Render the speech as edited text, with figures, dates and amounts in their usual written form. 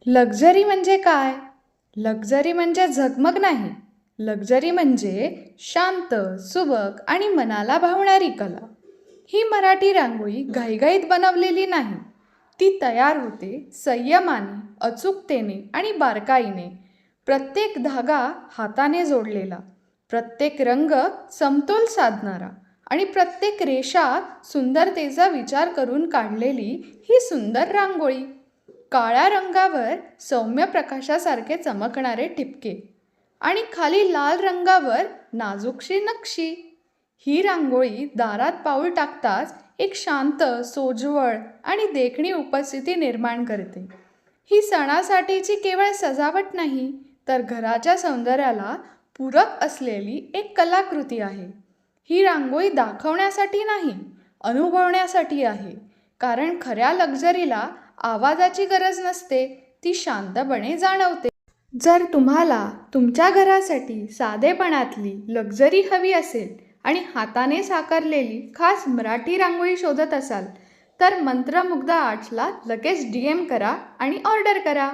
Luxury म्हणजे काय? Luxury म्हणजे झगमग नाही. लक्झरी म्हणजे शांत, सुबक आणि मनाला भावणारी कला. ही मराठी रांगोळी घाईघाईत बनवलेली नाही. ती तयार होते संयमाने, अचूकतेने आणि बारकाईने. प्रत्येक धागा हाताने जोडलेला, प्रत्येक रंग समतोल साधणारा आणि प्रत्येक रेषा सुंदरतेचा विचार करून काढलेली ही सुंदर रांगोळी. काळ्या रंगावर सौम्य प्रकाशासारखे चमकणारे ठिपके आणि खाली लाल रंगावर नाजूकशी नक्षी. ही रांगोळी दारात पाऊल टाकताच एक शांत, सोज्वळ आणि देखणी उपस्थिती निर्माण करते. ही सणासाठीची केवळ सजावट नाही, तर घराच्या सौंदर्याला पूरक असलेली एक कलाकृती आहे. ही रांगोळी दाखवण्यासाठी नाही, अनुभवण्यासाठी आहे. कारण खऱ्या लक्झरीला आवाजाची गरज नसते, ती शांतपणे जाणवते. जर तुम्हाला तुमच्या घरासाठी साधेपणातली लक्झरी हवी असेल आणि हाताने साकारलेली खास मराठी रांगोळी शोधत असाल, तर मंत्रमुग्ध आर्ट्सला लगेच DM करा आणि ऑर्डर करा.